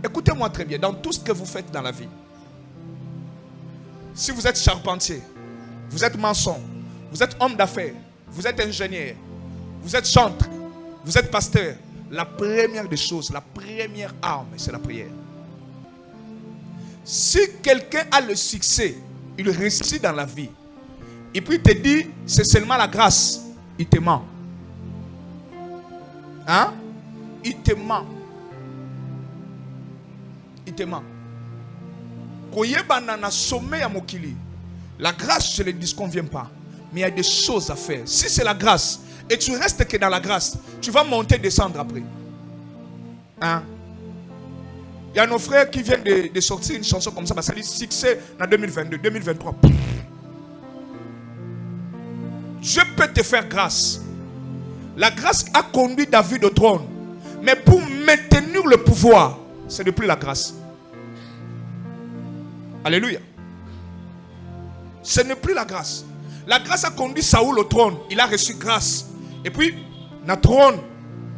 Écoutez-moi très bien, dans tout ce que vous faites dans la vie, si vous êtes charpentier, vous êtes maçon, vous êtes homme d'affaires, vous êtes ingénieur, vous êtes chantre, vous êtes pasteur, la première des choses, la première arme, c'est la prière. Si quelqu'un a le succès, il réussit dans la vie, et puis il te dit, c'est seulement la grâce, il te ment. Hein? Il te ment. Il te ment. La grâce, je ne le disconviens pas. Mais il y a des choses à faire. Si c'est la grâce, et tu restes que dans la grâce, tu vas monter, descendre après. Hein? Il y a nos frères qui viennent de sortir une chanson comme ça, ça dit succès en 2022, 2023. Dieu peut te faire grâce. La grâce a conduit David au trône. Mais pour maintenir le pouvoir, ce n'est plus la grâce. Alléluia. Ce n'est plus la grâce. La grâce a conduit Saoul au trône. Il a reçu grâce. Et puis, dans le trône,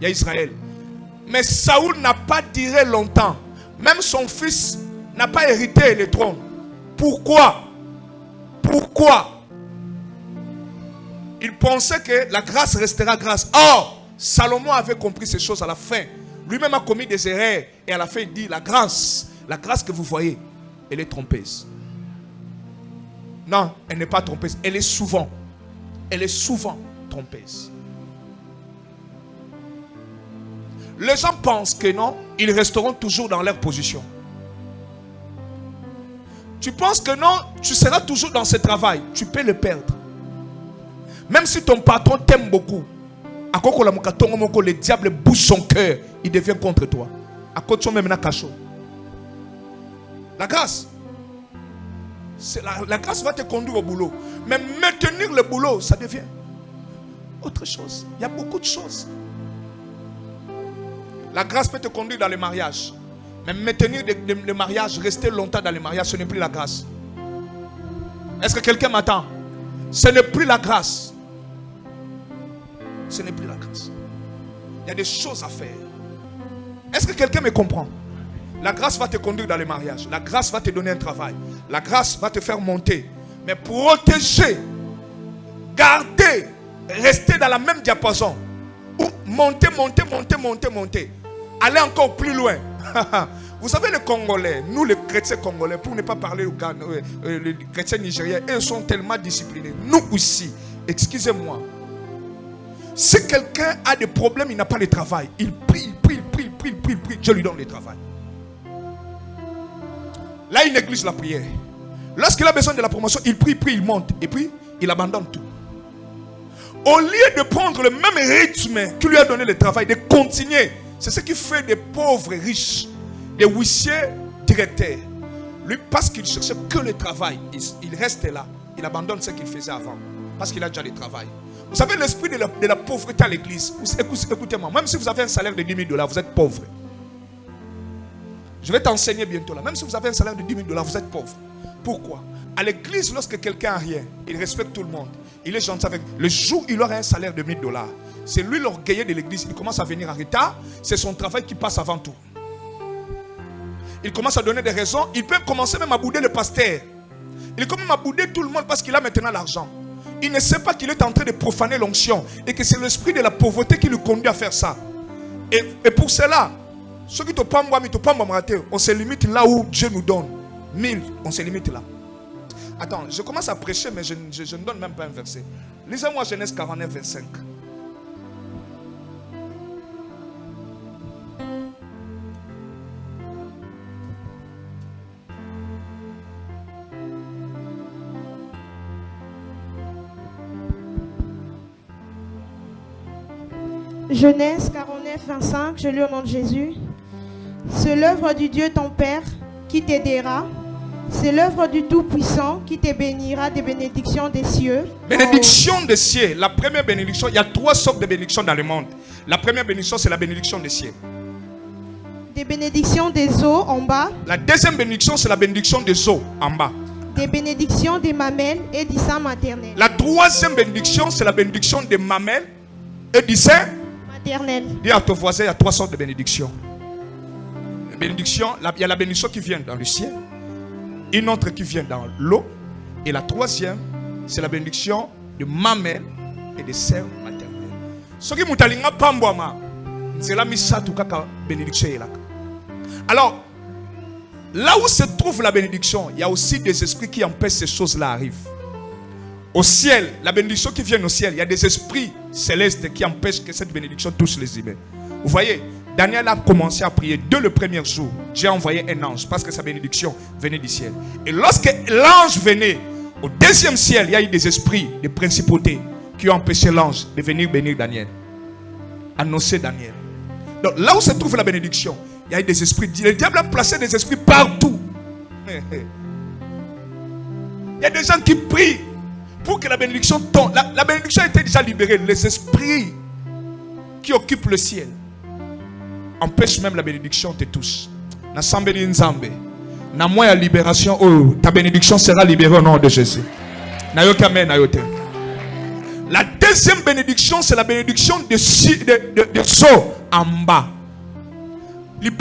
il y a Israël. Mais Saoul n'a pas duré longtemps. Même son fils n'a pas hérité le trône. Pourquoi? Pourquoi? Il pensait que la grâce restera grâce. Or, Salomon avait compris ces choses à la fin. Lui-même a commis des erreurs. Et à la fin, il dit, la grâce que vous voyez, elle est trompeuse. Non, elle n'est pas trompeuse. Elle est souvent trompeuse. Les gens pensent que non, ils resteront toujours dans leur position. Tu penses que non, tu seras toujours dans ce travail. Tu peux le perdre. Même si ton patron t'aime beaucoup, le diable bouge son cœur, il devient contre toi. La grâce, la grâce va te conduire au boulot. Mais maintenir le boulot, ça devient autre chose. Il y a beaucoup de choses. La grâce peut te conduire dans le mariage. Mais maintenir le mariage, rester longtemps dans le mariage, ce n'est plus la grâce. Est-ce que quelqu'un m'attend? Ce n'est plus la grâce. Ce n'est plus la grâce. Il y a des choses à faire. Est-ce que quelqu'un me comprend? La grâce va te conduire dans le mariage. La grâce va te donner un travail. La grâce va te faire monter. Mais protéger, garder, rester dans la même diapason. Ou monter. Aller encore plus loin. Vous savez les Congolais, nous les chrétiens congolais, pour ne pas parler les chrétiens nigériens, ils sont tellement disciplinés. Nous aussi, excusez-moi. Si quelqu'un a des problèmes, il n'a pas de travail. Il prie, je lui donne le travail. Là, il néglige la prière. Lorsqu'il a besoin de la promotion, il prie, il monte. Et puis, il abandonne tout. Au lieu de prendre le même rythme qui lui a donné le travail, de continuer. C'est ce qui fait des pauvres riches, des huissiers directeurs. Lui, parce qu'il cherchait que le travail, il reste là. Il abandonne ce qu'il faisait avant. Parce qu'il a déjà le travail. Vous savez, l'esprit de la pauvreté à l'église. Écoutez-moi, même si vous avez un salaire de 10 000 $, vous êtes pauvre. Je vais t'enseigner bientôt là. Même si vous avez un salaire de 10 000 $, vous êtes pauvre. Pourquoi? À l'église, lorsque quelqu'un n'a rien, il respecte tout le monde. Il est gentil avec. Le jour où il aura un salaire de 1 000 $, c'est lui l'orgueilleux de l'église. Il commence à venir en retard. C'est son travail qui passe avant tout. Il commence à donner des raisons. Il peut commencer même à bouder le pasteur. Il commence à bouder tout le monde parce qu'il a maintenant l'argent. Il ne sait pas qu'il est en train de profaner l'onction. Et que c'est l'esprit de la pauvreté qui le conduit à faire ça. Et pour cela, ceux qui te parlent, on se limite là où Dieu nous donne. 1000, on se limite là. Attends, je commence à prêcher, mais je ne donne même pas un verset. Lisez-moi Genèse 49, 25. Genèse 49, 25, je lis au nom de Jésus. C'est l'œuvre du Dieu ton Père qui t'aidera. C'est l'œuvre du Tout-Puissant qui te bénira des bénédictions des cieux. Bénédiction des cieux. La première bénédiction, il y a 3 sortes de bénédictions dans le monde. La première bénédiction, c'est la bénédiction des cieux. Des bénédictions des eaux en bas. La deuxième bénédiction, c'est la bénédiction des eaux en bas. Des bénédictions des mamelles et du sein maternel. La troisième bénédiction, c'est la bénédiction des mamelles et du sein maternel. Dis à ton voisin, il y a 3 sortes de bénédictions. bénédiction, il y a la bénédiction qui vient dans le ciel, une autre qui vient dans l'eau, et la troisième, c'est la bénédiction de mamelle et de sœurs maternelles. Ce qui mutalinga pambouama, c'est la misatu kaka bénédiction. Alors, là où se trouve la bénédiction, il y a aussi des esprits qui empêchent ces choses-là arrivent. Au ciel, la bénédiction qui vient au ciel, il y a des esprits célestes qui empêchent que cette bénédiction touche les humains. Vous voyez, Daniel a commencé à prier dès le premier jour. Dieu a envoyé un ange parce que sa bénédiction venait du ciel. Et lorsque l'ange venait, au deuxième ciel, il y a eu des esprits, des principautés qui ont empêché l'ange de venir bénir Daniel. Annoncer Daniel. Donc là où se trouve la bénédiction, il y a eu des esprits. Le diable a placé des esprits partout. Il y a des gens qui prient pour que la bénédiction tombe. La bénédiction a été déjà libérée. Les esprits qui occupent le ciel empêchent même la bénédiction te touche. Na sambeli nzambe. Na moya libération. Oh, ta bénédiction sera libérée au nom de Jésus. Na yo kamen na yo te. La deuxième bénédiction, c'est la bénédiction de so en bas. Il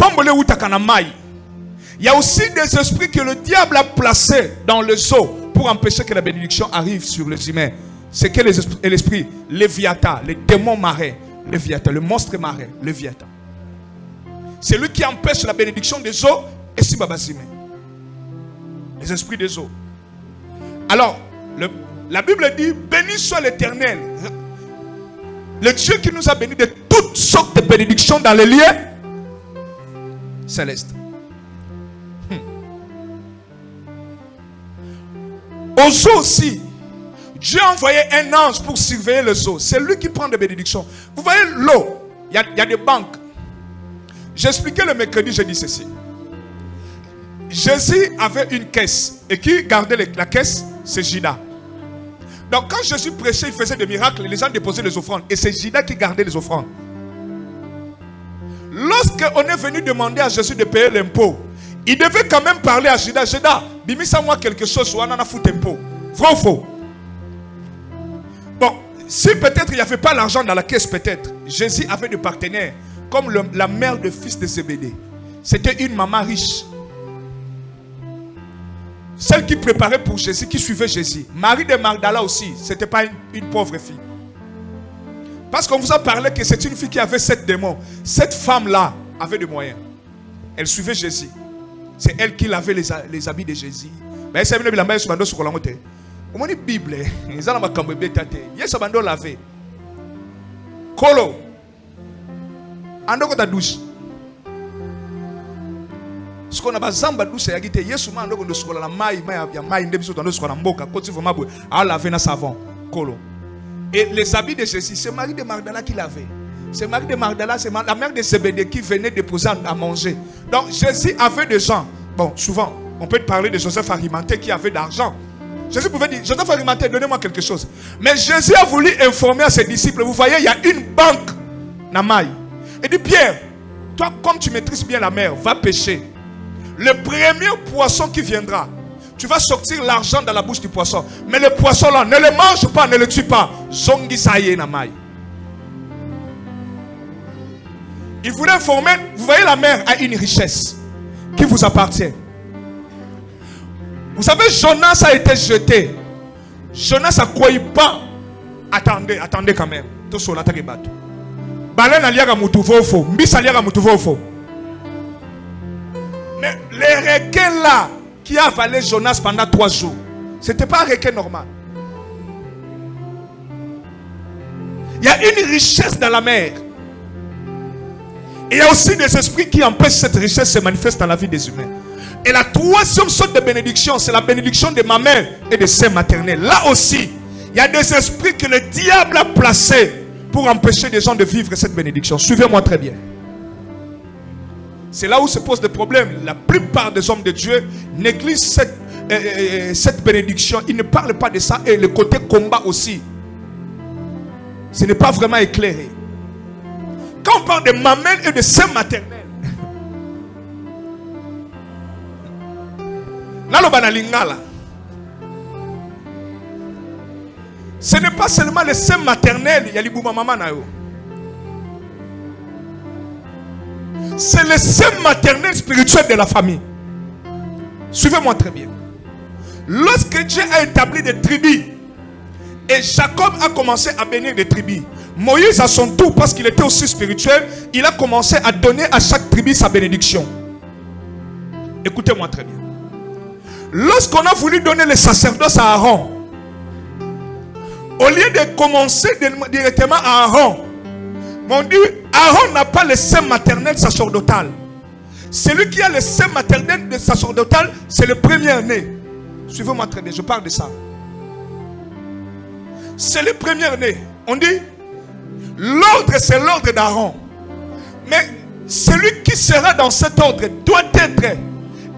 y a aussi des esprits que le diable a placés dans le zoo pour empêcher que la bénédiction arrive sur les humains. C'est que l'esprit Léviathan, les démons marins, Léviathan, le monstre marin, Léviathan. C'est lui qui empêche la bénédiction des eaux et si babazime. Les esprits des eaux. Alors, la Bible dit, béni soit l'Éternel, le Dieu qui nous a bénis de toutes sortes de bénédictions dans les lieux célestes. Aux eaux aussi, Dieu a envoyé un ange pour surveiller les eaux. C'est lui qui prend des bénédictions. Vous voyez l'eau, il y a des banques. J'expliquais le mercredi, je dis ceci. Jésus avait une caisse. Et qui gardait la caisse? C'est Judas. Donc quand Jésus prêchait, il faisait des miracles, les gens déposaient les offrandes. Et c'est Judas qui gardait les offrandes. Lorsqu'on est venu demander à Jésus de payer l'impôt, il devait quand même parler à Judas. Judas, bimisa moi quelque chose, ou on en a foutu impôt. Vrai ou faux? Bon, si peut-être il n'y avait pas l'argent dans la caisse, peut-être, Jésus avait des partenaires, comme la mère de fils de Zébédée. C'était une maman riche. Celle qui préparait pour Jésus, qui suivait Jésus. Marie de Magdala aussi, ce n'était pas une pauvre fille. Parce qu'on vous a parlé que c'est une fille qui avait 7 démons. Cette femme-là avait des moyens. Elle suivait Jésus. C'est elle qui lavait les habits de Jésus. Mais c'est une Bible. Comment dit Bible? Ils ont Yes, abandon lavé. Kolo. Andoko ta douche. Ce qu'on a bazamba douce ya gite Yesu ma ndoko ndo sokola na mai ya mai ndebiso ndo sokola mboka koti vraiment boy a laver na savon kolo. Et les habits de Jésus, c'est Marie de Magdala qui lavait. C'est Marie de Magdala, c'est la mère de Zébédée qui venait déposer à manger. Donc Jésus avait des gens. Bon, souvent, on peut parler de Joseph Arimathée qui avait d'argent. Jésus pouvait dire, Joseph Arimathée, donnez-moi quelque chose. Mais Jésus a voulu informer à ses disciples. Vous voyez, il y a une banque na maille. Il dit, Pierre, toi, comme tu maîtrises bien la mer, va pêcher. Le premier poisson qui viendra, tu vas sortir l'argent dans la bouche du poisson. Mais le poisson là, ne le mange pas, ne le tue pas. Zongi saye na maille. Il voulait informer, vous voyez, la mer a une richesse qui vous appartient. Vous savez, Jonas a été jeté. Jonas a croyé pas. Attendez quand même. Tout sur la terre. Baleine aliaga mutu vofo, mbisa aliaga mutu vofo. Mais les requins là qui a avalé Jonas pendant 3 jours, c'était pas un requin normal. Il y a une richesse dans la mer. Et il y a aussi des esprits qui empêchent cette richesse se manifester dans la vie des humains. Et la troisième sorte de bénédiction, c'est la bénédiction de ma mère et de ses maternelles. Là aussi, il y a des esprits que le diable a placés pour empêcher des gens de vivre cette bénédiction. Suivez-moi très bien. C'est là où se posent des problèmes. La plupart des hommes de Dieu négligent cette bénédiction. Ils ne parlent pas de ça. Et le côté combat aussi. Ce n'est pas vraiment éclairé. Quand on parle de mamelle et de ses maternelles, ce n'est pas seulement les seins maternels, il y a les maman. C'est le sein maternel spirituel de la famille. Suivez-moi très bien. Lorsque Dieu a établi des tribus et Jacob a commencé à bénir des tribus, Moïse à son tour, parce qu'il était aussi spirituel, il a commencé à donner à chaque tribu sa bénédiction. Écoutez-moi très bien. Lorsqu'on a voulu donner le sacerdoce à Aaron, au lieu de commencer directement à Aaron, on dit Aaron n'a pas le sein maternel sacerdotal. Celui qui a le sein maternel de sacerdotal, c'est le premier-né. Suivez-moi très bien, je parle de ça. C'est le premier-né. On dit l'ordre, c'est l'ordre d'Aaron. Mais celui qui sera dans cet ordre doit être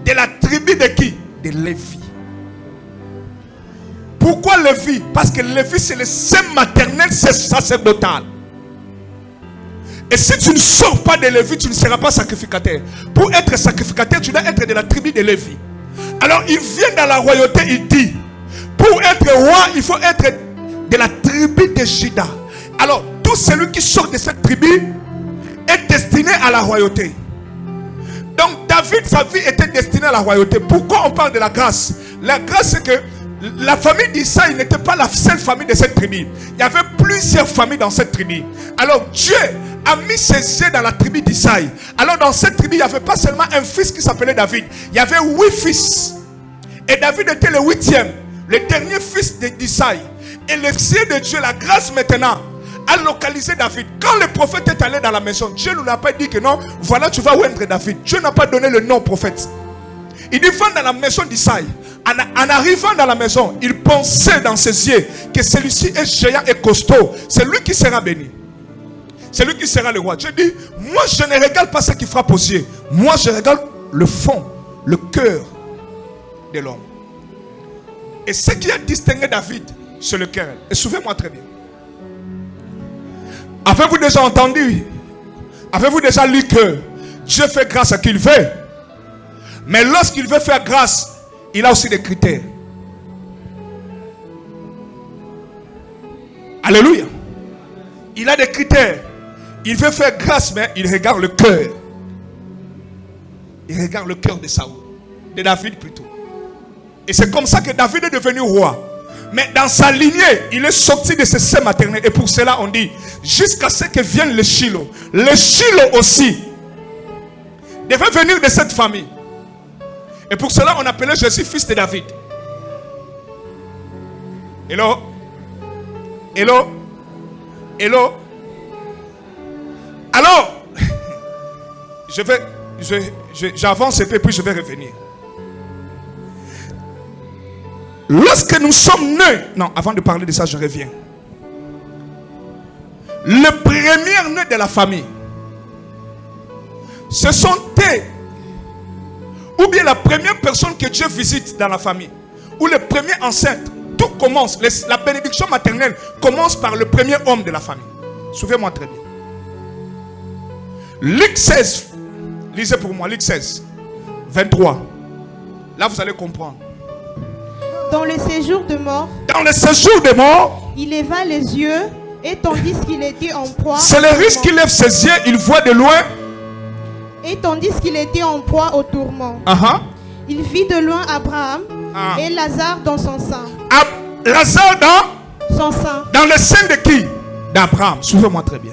de la tribu de qui? De Lévi. Pourquoi Lévi? Parce que Lévi, c'est le sein maternel, c'est sacerdotal. Et si tu ne sors pas de Lévi, tu ne seras pas sacrificateur. Pour être sacrificateur, tu dois être de la tribu de Lévi. Alors il vient dans la royauté, il dit, pour être roi, il faut être de la tribu de Juda. Alors tout celui qui sort de cette tribu est destiné à la royauté. Donc David, sa vie était destinée à la royauté. Pourquoi on parle de la grâce? La grâce, c'est que la famille d'Isaïe n'était pas la seule famille de cette tribu. Il y avait plusieurs familles dans cette tribu. Alors Dieu a mis ses yeux dans la tribu d'Isaïe. Alors dans cette tribu, il n'y avait pas seulement un fils qui s'appelait David. Il y avait 8 fils. Et David était le 8e, le dernier fils d'Isaïe. Et le ciel de Dieu, la grâce maintenant, a localisé David. Quand le prophète est allé dans la maison, Dieu ne lui a pas dit que non, voilà, tu vas oindre David. Dieu n'a pas donné le nom au prophète. Il dit, va dans la maison d'Isaïe. En arrivant dans la maison, il pensait dans ses yeux que celui-ci est géant et costaud. C'est lui qui sera béni. C'est lui qui sera le roi. Dieu dit, moi je ne regarde pas ce qui frappe aux yeux. Moi je regarde le fond, le cœur de l'homme. Et ce qui a distingué David, c'est le cœur. Et souvenez-moi très bien. Avez-vous déjà entendu? Avez-vous déjà lu que Dieu fait grâce à qui il veut? Mais lorsqu'il veut faire grâce, il a aussi des critères. Alléluia. Il a des critères. Il veut faire grâce, mais il regarde le cœur. Il regarde le cœur de Saoul. De David plutôt. Et c'est comme ça que David est devenu roi. Mais dans sa lignée, il est sorti de ce sein maternel. Et pour cela, on dit, jusqu'à ce que vienne le Shilo. Le Shilo aussi devait venir de cette famille. Et pour cela, on appelait Jésus fils de David. Hello? Hello? Hello? Alors, j'avance un peu, puis je vais revenir. Lorsque nous sommes nés, non, avant de parler de ça, je reviens. Le premier né de la famille, ce sont eux, ou bien la première personne que Dieu visite dans la famille, ou le premier enceinte. Tout commence, la bénédiction maternelle commence par le premier homme de la famille. Souvenez-moi très bien. Luc 16, lisez pour moi, Luc 16, 23. Là, vous allez comprendre. Dans le séjour de mort, il leva les yeux, et tandis qu'il était en proie, c'est le riche qui lève ses yeux, il voit de loin. Et tandis qu'il était en proie au tourment, il vit de loin Abraham et Lazare dans son sein. Lazare dans son sein. Dans le sein de qui? D'Abraham. Suivez-moi très bien.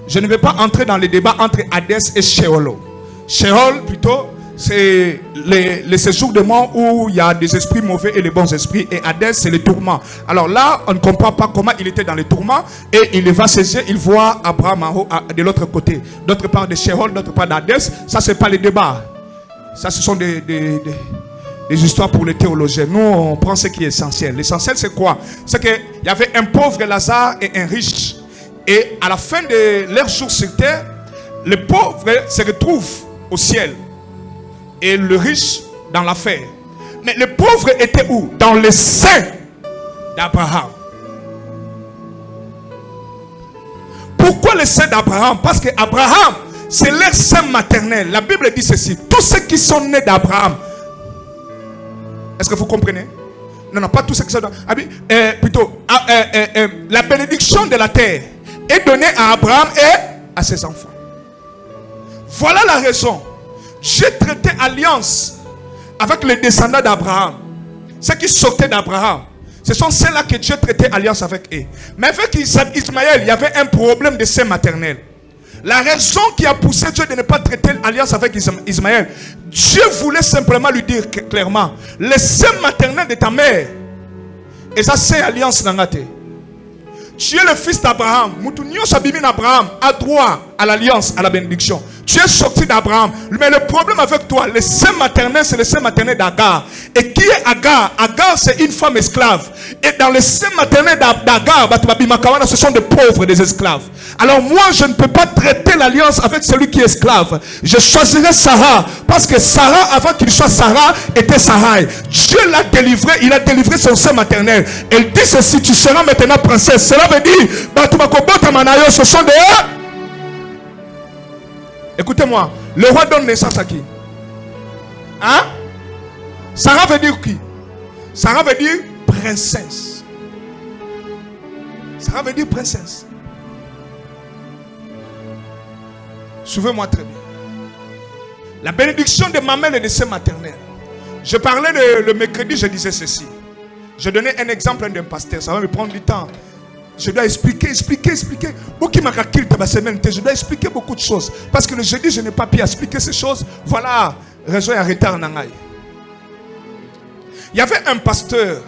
Je ne vais pas entrer dans les débats entre Hadès et Sheol. Sheol plutôt, c'est les séjours de mort où il y a des esprits mauvais et les bons esprits. Et Hadès, c'est le tourment. Alors là, on ne comprend pas comment il était dans le tourment. Et il va saisir, il voit Abraham en haut, de l'autre côté. D'autre part de Sheol, d'autre part d'Hadès. Ça, c'est pas les débats. Ça, ce sont des histoires pour les théologiens. Nous, on prend ce qui est essentiel. L'essentiel, c'est quoi? C'est qu'il y avait un pauvre Lazare et un riche. Et à la fin de leur jour sur terre, le pauvre se retrouve au ciel. Et le riche dans l'affaire. Mais le pauvre était où? Dans le sein d'Abraham. Pourquoi le sein d'Abraham? Parce que Abraham, c'est leur sein maternel. La Bible dit ceci. Tous ceux qui sont nés d'Abraham. Est-ce que vous comprenez? Non, pas tous ceux qui sont nés. Plutôt, la bénédiction de la terre est donnée à Abraham et à ses enfants. Voilà la raison. Dieu traitait alliance avec les descendants d'Abraham. Ceux qui sortaient d'Abraham. Ce sont ceux-là que Dieu traitait alliance avec eux. Mais avec Ismaël, il y avait un problème de sein maternel. La raison qui a poussé Dieu de ne pas traiter alliance avec Ismaël, Dieu voulait simplement lui dire clairement, le sein maternel de ta mère, et ça c'est alliance dans la terre. Tu es le fils d'Abraham. Abraham a droit à l'alliance, à la bénédiction. Tu es sorti d'Abraham. Mais le problème avec toi, le sein maternel, c'est le sein maternel d'Agar. Et qui est Agar? Agar, c'est une femme esclave. Et dans le sein maternel d'Agar, ce sont des pauvres, des esclaves. Alors moi, je ne peux pas traiter l'alliance avec celui qui est esclave. Je choisirai Sarah. Parce que Sarah, avant qu'il soit Sarah, était Sarai. Dieu l'a délivré. Il a délivré son sein maternel. Elle dit ceci, tu seras maintenant princesse. Cela veut dire, ce sont des... Écoutez-moi, le roi donne naissance à qui? Hein? Sarah veut dire qui? Sarah veut dire princesse. Sarah veut dire princesse. Suivez-moi très bien. La bénédiction de ma mère et de ses maternelles. Je parlais le mercredi, je disais ceci. Je donnais un exemple d'un pasteur, ça va me prendre du temps. Je dois expliquer. Je dois expliquer beaucoup de choses. Parce que le jeudi, je n'ai pas pu expliquer ces choses. Voilà, raison et retard en Nangaï. Il y avait un pasteur.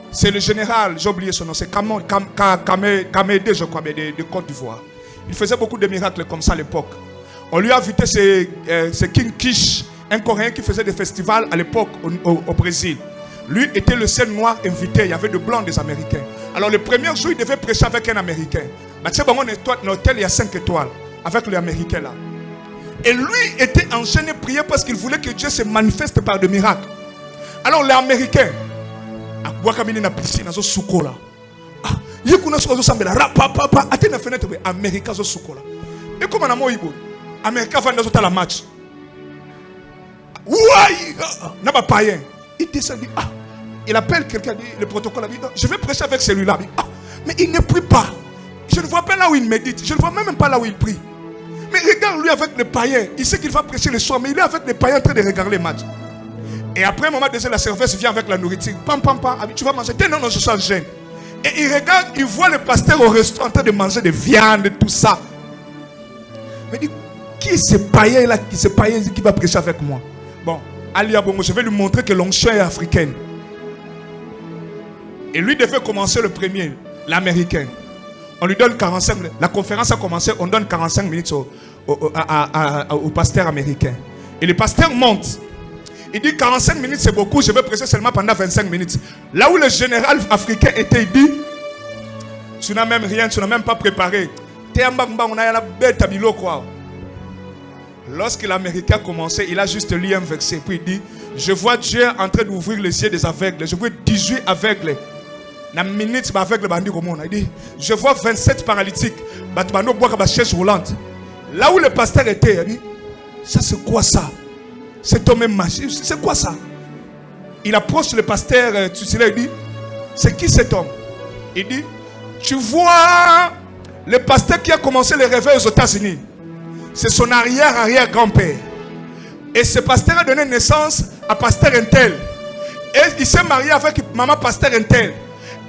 C'est le général, j'ai oublié son nom. C'est Kamédé, je crois, de Côte d'Ivoire. Il faisait beaucoup de miracles comme ça à l'époque. On lui a invité, c'est King Kish, un Coréen qui faisait des festivals à l'époque au Brésil. Lui était le seul noir invité. Il y avait de blancs, des Américains. Alors le premier jour, il devait prêcher avec un Américain. L'hôtel, il y a 5 étoiles avec l'Américain là. Et lui était enchaîné prier parce qu'il voulait que Dieu se manifeste par des miracles. Alors l'Américain, et comment on a Américain va dans la match. N'a pas païen. Il descend, il appelle quelqu'un, le protocole, dit, je vais prêcher avec celui-là. Mais il ne prie pas. Je ne vois pas là où il médite. Je ne vois même pas là où il prie. Mais regarde lui avec les païens. Il sait qu'il va prêcher le soir, mais il est avec les païens en train de regarder les matchs. Et après un moment donné, la serveuse vient avec la nourriture. Pam, tu vas manger. Non, je sens gêne. Et il regarde, il voit le pasteur au restaurant en train de manger de viande, tout ça. Mais il dit, qui est ce païen là, qui va prêcher avec moi? Bon. Je vais lui montrer que l'onction est africaine. Et lui devait commencer le premier, l'américain. On lui donne 45 minutes. La conférence a commencé, on donne 45 minutes au pasteur américain. Et le pasteur monte. Il dit 45 minutes c'est beaucoup, je vais prêcher seulement pendant 25 minutes. Là où le général africain était, il dit, tu n'as même rien, tu n'as même pas préparé. Lorsque l'Américain a commencé, il a juste lu un verset. Puis il dit, je vois Dieu en train d'ouvrir les yeux des aveugles. Je vois 18 aveugles. Il dit, je vois 27 paralytiques. Là où le pasteur était, il dit, ça c'est quoi ça? C'est ton même magie. C'est quoi ça? Il approche le pasteur tutélaire, il dit, c'est qui cet homme? Il dit, tu vois le pasteur qui a commencé le réveil aux États-Unis. C'est son arrière-grand-père. Et ce pasteur a donné naissance à pasteur Intel. Et il s'est marié avec maman pasteur Intel.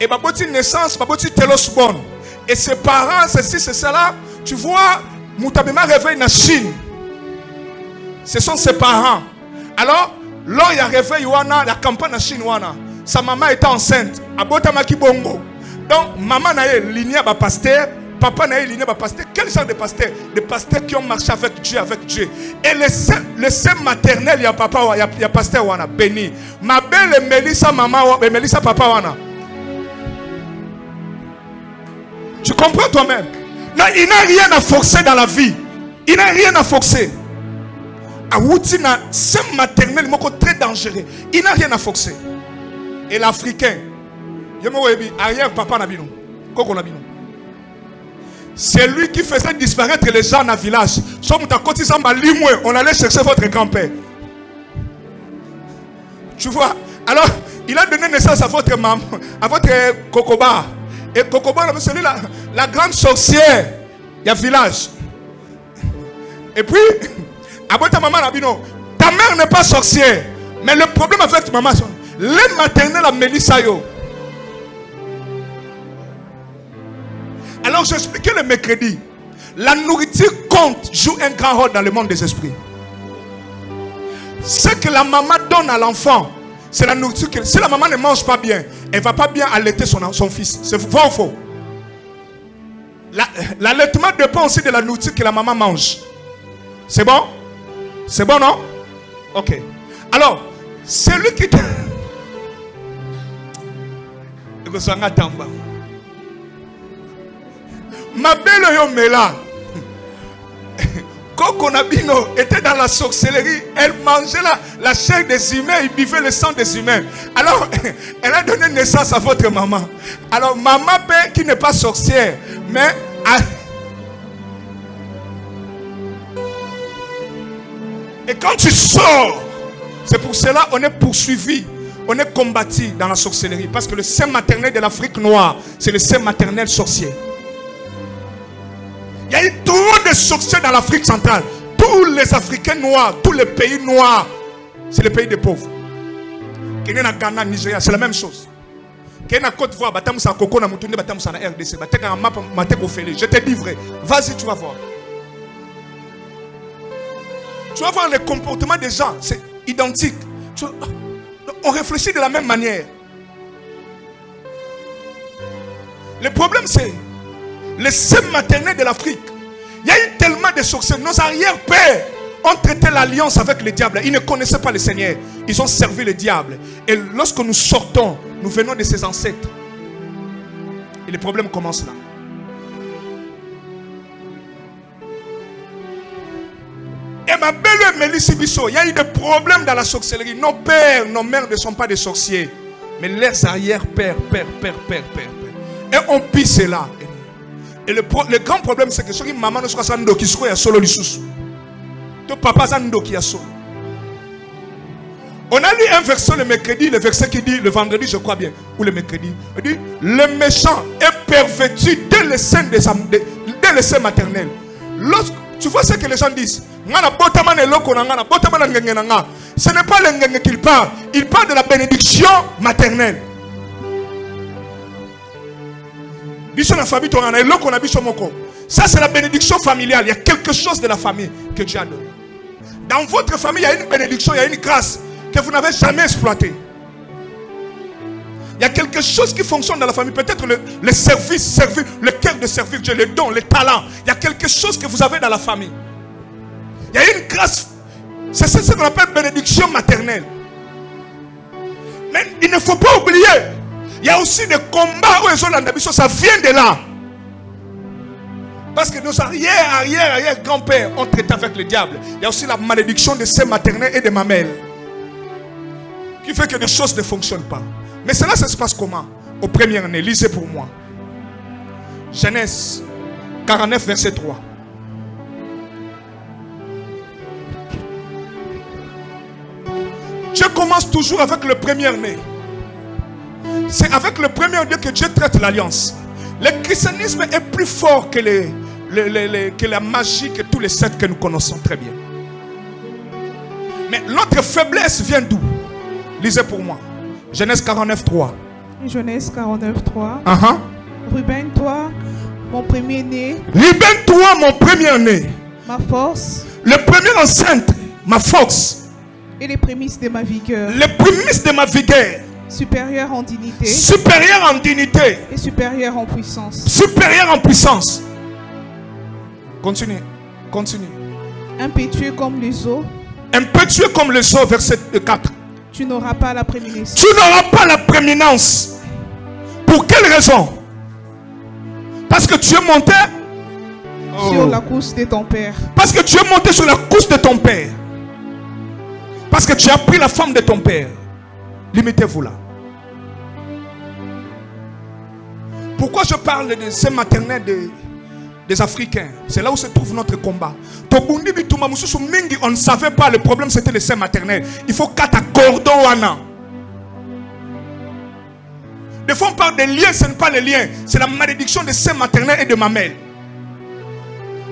Et il a eu naissance, il a eu Telosbon. Et ses parents, ceci, c'est cela. Tu vois, Moutabema réveille na Chine. Ce sont ses parents. Alors, là, il y a réveil, la campagne en Chine. Sa maman était enceinte. Abotamaki Bongo. Donc, maman n'a eu lignée à pasteur. Papa n'a eu lignée à pasteur. Quel genre de pasteur? Des pasteurs qui ont marché avec Dieu. Et le sein maternel, il y a papa, il y a pasteur wana béni. Ma belle Mélissa maman, Mélissa papa wana. Tu comprends toi-même? Non, il n'a rien à forcer dans la vie. Il n'a rien à forcer. Awuti na sein maternel moko très dangereux. Il n'a rien à forcer. Et l'Africain, arrière papa nabino, koko nabino. C'est lui qui faisait disparaître les gens dans le village. On allait chercher votre grand-père. Tu vois? Alors, il a donné naissance à votre maman, à votre Kokoba. Et Kokoba, c'est la grande sorcière du village. Et puis, ta maman Rabino, ta mère n'est pas sorcière. Mais le problème avec ta maman, les maternelles à Mélissayo. Alors j'expliquais le mercredi. La nourriture joue un grand rôle dans le monde des esprits. Ce que la maman donne à l'enfant, c'est la nourriture. Si la maman ne mange pas bien, elle ne va pas bien allaiter son fils. C'est vrai ou faux? L'allaitement dépend aussi de la nourriture que la maman mange. C'est bon? C'est bon, non? Ok. Alors, celui qui... Ma belle Yomela, Coco Nabino était dans la sorcellerie. Elle mangeait la chair des humains, il buvait le sang des humains. Alors, elle a donné naissance à votre maman. Alors, maman père qui n'est pas sorcière, mais... Et quand tu sors, c'est pour cela qu'on est poursuivi, on est combattu dans la sorcellerie. Parce que le sein maternel de l'Afrique noire, c'est le sein maternel sorcier. Il y a eu trop de sorciers dans l'Afrique centrale. Tous les Africains noirs, tous les pays noirs, c'est le pays des pauvres. Kenya, Ghana, Nigeria, c'est la même chose. Kenya, Côte d'Ivoire, RDC, je te dis vrai. Vas-y, tu vas voir. Tu vas voir les comportements des gens, c'est identique. On réfléchit de la même manière. Le problème, c'est le sein maternel de l'Afrique. Il y a eu tellement de sorciers. Nos arrière-pères ont traité l'alliance avec le diable. Ils ne connaissaient pas le Seigneur. Ils ont servi le diable. Et lorsque nous sortons, nous venons de ses ancêtres. Et le problème commence là. Et ma belle Mélissi Bisso, il y a eu des problèmes dans la sorcellerie. Nos pères, nos mères ne sont pas des sorciers. Mais leurs arrière-pères, père. Et on pisse cela. Et le grand problème, c'est que ceux qui maman ne soit sando qui soit solo l'issous. Ton papa sando qui a solo. On a lu un verset le mercredi, le verset qui dit, le vendredi je crois bien, ou le mercredi, il dit, le méchant est perverti dès le sein maternel. Tu vois ce que les gens disent? Ce n'est pas le qu'il parle, il parle de la bénédiction maternelle. Ça c'est la bénédiction familiale. Il y a quelque chose de la famille que Dieu a donné. Dans votre famille, il y a une bénédiction, il y a une grâce que vous n'avez jamais exploitée. Il y a quelque chose qui fonctionne dans la famille. Peut-être le service, le cœur de servir Dieu, les dons, les talents. Il y a quelque chose que vous avez dans la famille. Il y a une grâce. C'est ce qu'on appelle bénédiction maternelle. Mais il ne faut pas oublier. Il y a aussi des combats où ça vient de là. Parce que nos arrière grands-pères ont traité avec le diable. Il y a aussi la malédiction de ses maternelles et de mamelles. Qui fait que les choses ne fonctionnent pas. Mais cela, ça se passe comment? Aux premières années, lisez pour moi. Genèse 49, verset 3. Dieu commence toujours avec le premier-né. C'est avec le premier-né que Dieu traite l'alliance. Le christianisme est plus fort que la magie, que tous les sectes que nous connaissons très bien. Mais notre faiblesse vient d'où? Lisez pour moi. Genèse 49, 3. Genèse 49, 3. Ruben, toi, mon premier-né. Ruben, toi, mon premier-né. Ma force. Le premier enceinte, ma force. Et les prémices de ma vigueur. Les prémices de ma vigueur. Supérieur en dignité. Supérieur en dignité. Et supérieur en puissance. Supérieur en puissance. Continue. Impétueux comme les eaux. Impétueux comme les eaux, verset 4. Tu n'auras pas la prééminence. Tu n'auras pas la prééminence. Pour quelle raison? Parce que tu es monté sur la couche de ton père. Parce que tu es monté sur la couche de ton père. Parce que tu as pris la femme de ton père. Limitez-vous là. Pourquoi je parle de ces maternelles des Africains? C'est là où se trouve notre combat. On ne savait pas, le problème c'était le sein maternel. Il faut qu'à cordon wana. Des fois on parle des liens, ce n'est pas les liens. C'est la malédiction des seins maternels et de mamelles.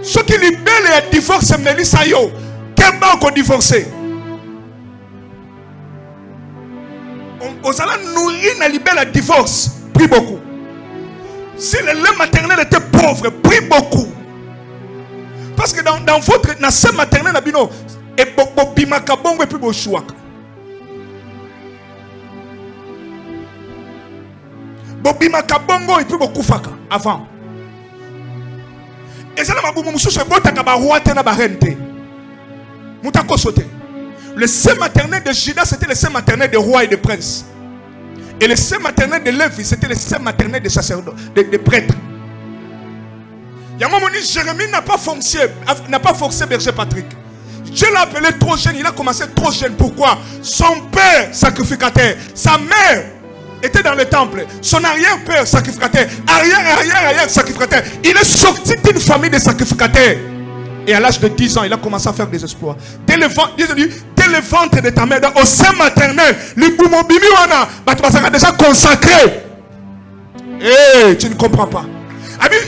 Ce qui libère les divorces, Mélissa yo. Quel banque on divorcé? On s'en a nourri, on a libéré le divorce. Prie beaucoup. Si le lait maternel était pauvre, prie beaucoup. Parce que dans votre sein maternel, et bimaka bongo et puis bochouaka. Bobimaka bongo et puis bokufaka avant. Et ça, le sein maternel de Judas, c'était le sein maternel des rois et des princes. Et le sein maternel de Lévi, c'était le sein maternel des sacerdotes, des prêtres. Jérémie n'a pas forcé berger Patrick. Dieu l'a appelé trop jeune, il a commencé trop jeune. Pourquoi? Son père sacrificateur, sa mère était dans le temple, son arrière-père sacrificateur, arrière sacrificateur. Il est sorti d'une famille de sacrificateurs. Et à l'âge de 10 ans, il a commencé à faire des exploits. Dès le ventre de ta mère, au sein maternel, le boumobimi wana, tu vas déjà consacré. Eh, tu ne comprends pas.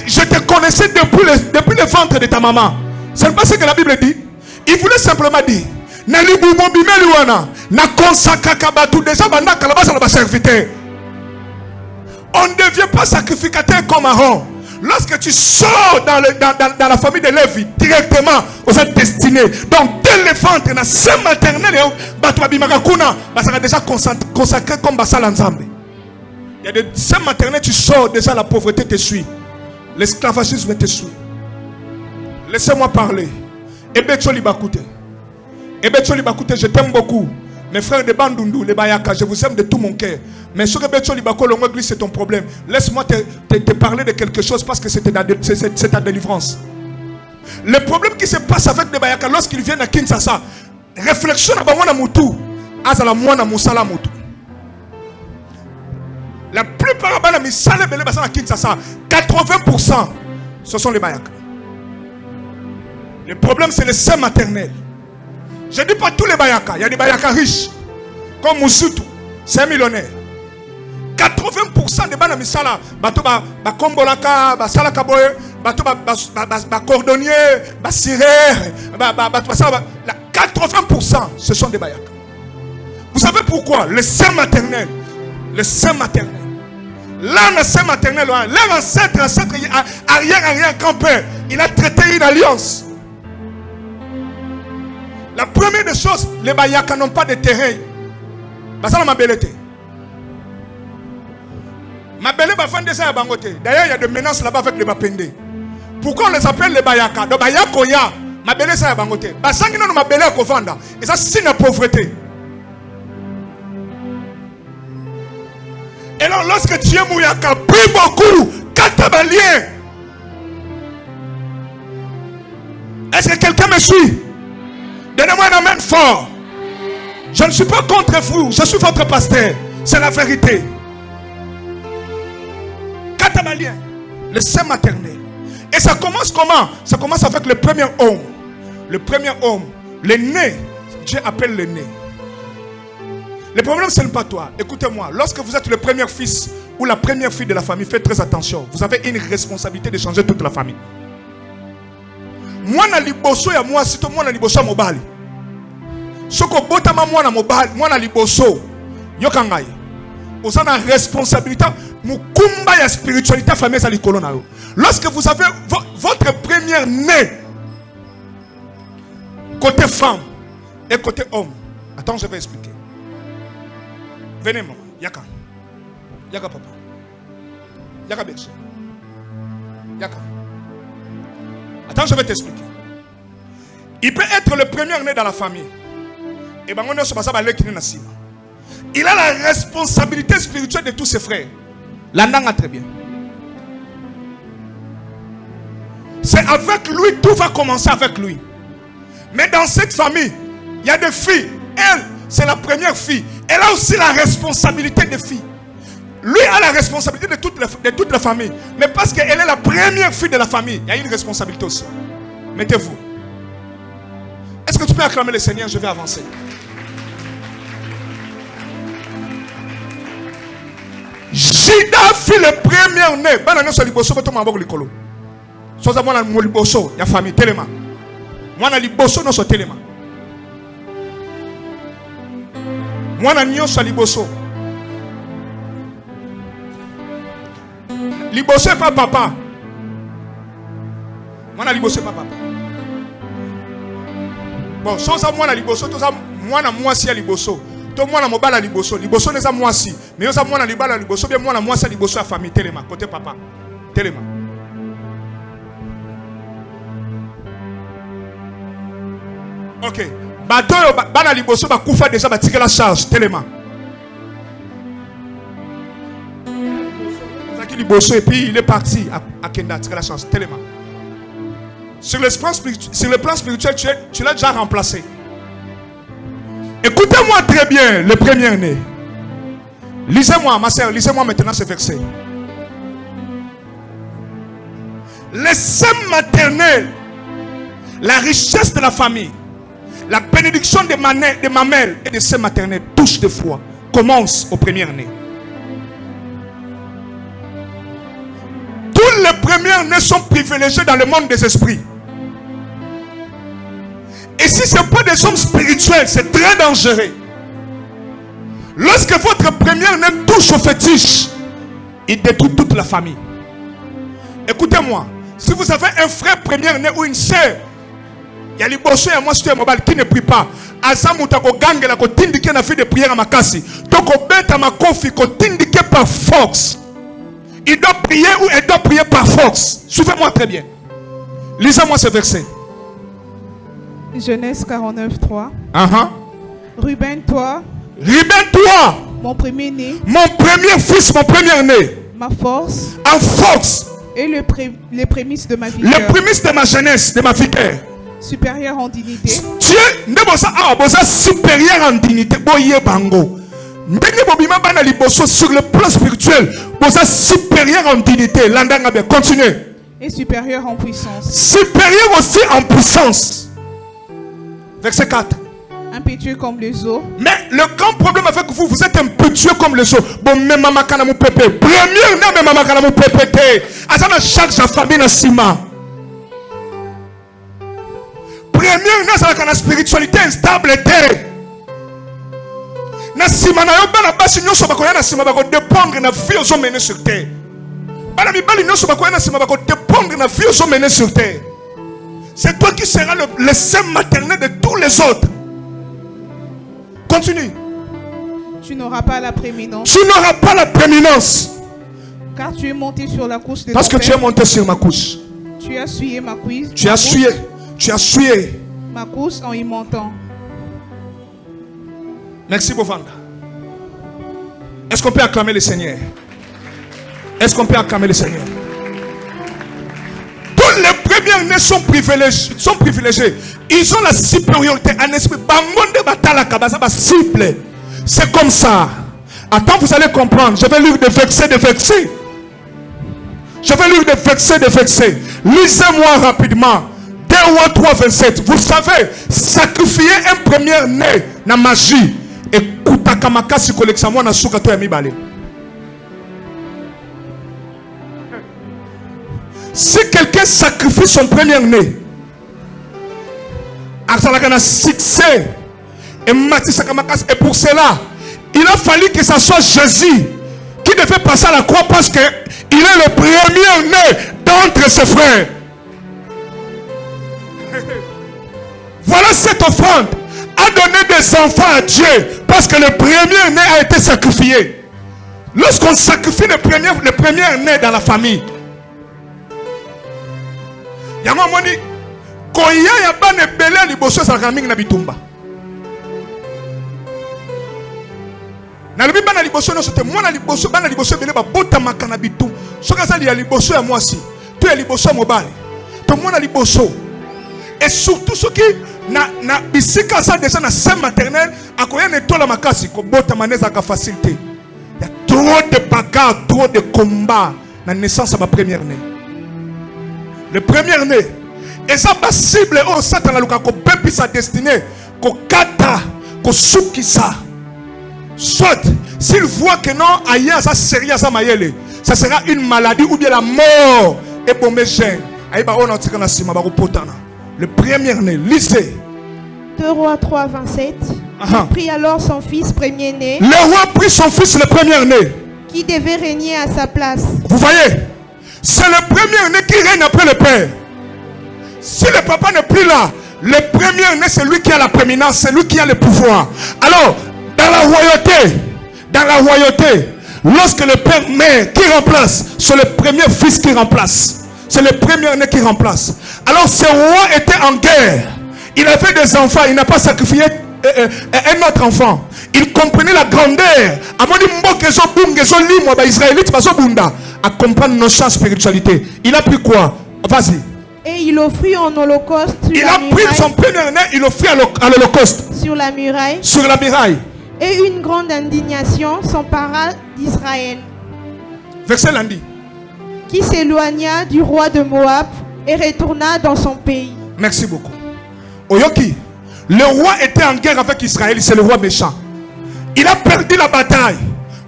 Je te connaissais depuis le ventre de ta maman. C'est pas ce que la Bible dit. Il voulait simplement dire, na li boumobimi wana, na consacré kabatu déjà banda kalabasa la serviteur. On ne devient pas sacrificateur comme Aaron. Lorsque tu sors dans la famille de Lévi, directement, vous êtes destiné. Donc, dès le ventre, dans ce maternel, ça a déjà consacré comme Bassal ensemble. Il y a des seins maternels, tu sors déjà, la pauvreté te suit. L'esclavagisme te suit. Laissez-moi parler. Ebetcholi Bakute, je t'aime beaucoup. Mes frères de Bandundu, les Bayaka, je vous aime de tout mon cœur. Mais sur Ebetcholi Bako, l'Ongle, c'est ton problème. Laisse-moi te parler de quelque chose parce que c'est ta délivrance. Le problème qui se passe avec les Bayaka lorsqu'ils viennent à Kinshasa, réflexion à Bamwana Moutou, Azala Mwana Moussala Moutou. La plupart de à Kinshasa, 80%, ce sont les Bayaka. Le problème, c'est le sein maternel. Je ne dis pas tous les Bayaka. Il y a des Bayaka riches. Comme Moussoutou. C'est un millionnaire. 80% des Bana Misala. Bato ba Kombolaka, ba Salakaboye, bato ba cordonnier, ba sirère, 80% ce sont des Bayaka. Vous savez pourquoi? Le sein maternel. Le sein maternel. Là, le sein maternel, leur ancêtre, arrière-grand-père, il a traité une alliance. La première des choses, les Bayaka n'ont pas de terrain. D'ailleurs, il y a des menaces là-bas avec les Bapende. Pourquoi on les appelle les Bayaka? Donc, Bayakoya, Mabele ça Bangote. Basangino no Mabele Kovanda. Et ça, c'est la pauvreté. Et alors, lorsque tu es Mouyaka, prie beaucoup, Katabalien. Est-ce que quelqu'un me suit? Donnez-moi un amen fort. Je ne suis pas contre vous, je suis votre pasteur. C'est la vérité. Katabalien, le sein maternel. Et ça commence comment? Ça commence avec le premier homme. Le premier homme, le né. Dieu appelle le né. Le problème, ce n'est pas toi. Écoutez-moi, lorsque vous êtes le premier fils ou la première fille de la famille, faites très attention. Vous avez une responsabilité de changer toute la famille. Moi, je suis moi, si moi, je suis mobile. Soko botama moi na mobile, moi na liboso. Yokangai. Vous avez une responsabilité. Mukumba ya spiritualité famille ça likolo na yo. Lorsque vous avez votre première né côté femme et côté homme. Attends, je vais expliquer. Venez maman, Yaka. Yaka papa. Yaka berger. Yaka. Attends, je vais t'expliquer. Il peut être le premier né dans la famille. Et ben on est sur ça il a la responsabilité spirituelle de tous ses frères. L'andanga très bien. C'est avec lui, tout va commencer avec lui. Mais dans cette famille, il y a des filles. Elle, c'est la première fille. Elle a aussi la responsabilité des filles. Lui a la responsabilité de toute la famille. Mais parce qu'elle est la première fille de la famille, il y a une responsabilité aussi. Mettez-vous. Est-ce que tu peux acclamer le Seigneur? Je vais avancer. Judas fit le premier né. Soza mwana liboso ya famille telema. Mwana liboso no so telema. Mwana nyonso liboso. Liboso pas papa. Mwana liboso pas papa. Bon, soza mwana liboso toza mwana mwasi ya liboso. To mwana mobala liboso. Liboso neza mwasi. Mais yoza mwana libala liboso bien mwana mwasi liboso ya famille telema côté papa. Telema. Ok. Badoyo bana liboso ba kufa déjà ba tirer la charge telema. Zaki liboso et puis il est parti à Kenda tirer la charge telema. Sur le plan spirituel, tu l'as déjà remplacé. Écoutez-moi très bien, le premier-né. Lisez-moi, ma soeur, lisez-moi maintenant ce verset. Le sein maternel, la richesse de la famille, la bénédiction des mamelles et des seins maternels, touche de foi, commence au premier-né. Tous les premiers-nés sont privilégiés dans le monde des esprits. Et si ce n'est pas des hommes spirituels, c'est très dangereux. Lorsque votre premier-né touche au fétiche, il détruit toute la famille. Écoutez-moi, si vous avez un frère premier-né ou une sœur, il y a les bosseux et moi qui ne prie pas. Azamuta ko gangela ko tindike na fait de prière à makasi. Donc au bête ma kofi ko tindike par force. Il doit prier ou elle doit prier par force. Suivez-moi très bien. Lisez-moi ce verset. Genèse 49, 3. Ruben, toi, mon premier-né, mon premier fils, mon premier-né, ma force, en force, et les prémices de ma vigueur, les prémices de ma jeunesse, de ma vigueur, supérieur en dignité. Dieu ne bosa supérieur en dignité. Boye bango. Sur le plan spirituel, bosa supérieur en dignité. Landanga bien, continuez. Et supérieur en puissance. Supérieur aussi en puissance. Verset 4. Impétueux comme les eaux. Mais le grand problème avec vous, vous êtes impétueux comme les eaux. Bon, même maman kana mu pepe. Premier na même maman kana mu pepe te. Azana chaque famille na sima. Premier na ça kana spiritualité instable te. Na sima na yo bana basi nyoso bakoya na sima bako dépendre na vie aux hommes menés sur terre. Bana mi bali nyoso bakoya na sima bako dépendre na vie aux hommes menés sur terre. C'est toi qui seras le sein maternel de tous les autres. Continue. Tu n'auras pas la prééminence. Tu n'auras pas la prééminence. Car tu es monté sur la couche de Parce que tu es monté sur ma couche. Tu as essuyé ma couche. Tu as essuyé ma couche en y montant. Merci Bovanda. Est-ce qu'on peut acclamer le Seigneur? Est-ce qu'on peut acclamer le Seigneur? Tous les premiers-nés sont privilégiés. Ils ont la supériorité en esprit. C'est comme ça. Attends, vous allez comprendre. Je vais lire des versets, Je vais lire des versets. Lisez-moi rapidement. 2 ou 3, 27. Vous savez, sacrifier un premier-né na magie. Et kutakamaka si collection moi na sukato ya mibale. Si quelqu'un sacrifie son premier-né, il a succès. Et pour cela, il a fallu que ce soit Jésus qui devait passer à la croix parce qu'il est le premier-né d'entre ses frères. Voilà cette offrande a donné des enfants à Dieu parce que le premier-né a été sacrifié. Lorsqu'on sacrifie le premier-né dans la famille, il y a un moment dit quand il y a un belé liboso ça ramène na bitumba. Na libi bana liboso no sote moi na liboso bana liboso belé ba bota makana bitum. Soka ça li ya liboso ya moi si. Tu es liboso mobile. To moi na liboso. Et surtout ceux qui na bisika ça déjà na sein maternel akoya ne tola makasi ko bota maneza ka facilité. Il y a trop de bagarres, trop de combats na naissance de ma première-né. Le premier-né, et ça va cible au Satan la luka ko bepi sa destinée, ko kata, ko soukisa. Soit s'il voit que non aya ça sérieux ça mayele, ça sera une maladie ou bien la mort et bon méchant. Le premier-né, lisez. 2 Rois 3, 27. Il prit alors son fils premier-né. Le roi prit son fils le premier-né. Qui devait régner à sa place. Vous voyez, c'est le premier-né qui règne après le père. Si le papa n'est plus là, le premier-né, c'est lui qui a la prééminence, c'est lui qui a le pouvoir. Alors, dans la royauté, lorsque le père meurt, qui remplace? C'est le premier fils qui remplace. C'est le premier-né qui remplace. Alors, ce roi était en guerre. Il avait des enfants, il n'a pas sacrifié un autre enfant. Il comprenait la grandeur. À comprendre nos champs spiritualité. Il a pris quoi? Vas-y. Et il offrit en holocauste sur Il la a pris son premier-né, il offrit à l'holocauste. Sur la muraille. Sur la muraille. Et une grande indignation s'empara d'Israël. Verset lundi. Qui s'éloigna du roi de Moab et retourna dans son pays. Merci beaucoup. Oyoki, le roi était en guerre avec Israël, c'est le roi méchant. Il a perdu la bataille.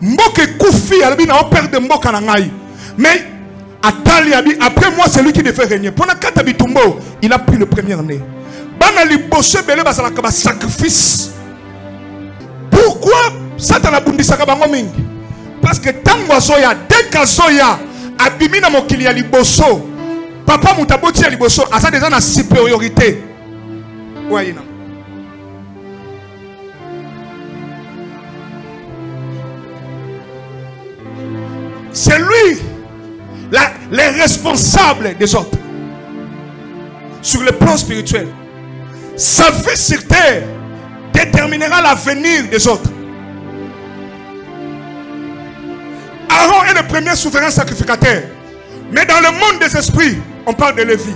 Mboke Koufi, il a perdu Mboka Nangai. Mais après moi, c'est lui qui devait régner. Pendant Katabitumbo, il a pris le premier-né. Banali Bosse Bele Basalakaba sacrifice. Pourquoi Satan a bundi Sakabango Ming? Parce que Tango Zoya, dès qu'Azoya, Abimina Mokili Aliboso, Papa Mutaboti Aliboso, a ça déjà la supériorité. Ouais, non. C'est lui les responsables des autres. Sur le plan spirituel, sa vie sur terre déterminera l'avenir des autres. Aaron est le premier souverain sacrificateur. Mais dans le monde des esprits, on parle de Lévi.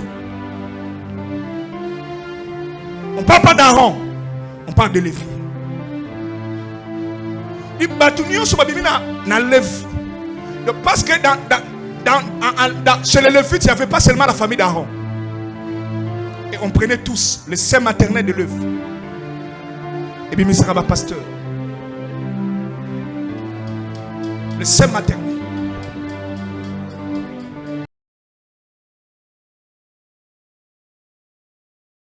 On ne parle pas d'Aaron, on parle de Lévi. Parce que chez les Lévites, il n'y avait pas seulement la famille d'Aaron. Et on prenait tous le sein maternel de Lévi. Et puis, il sera pasteur. Le sein maternel.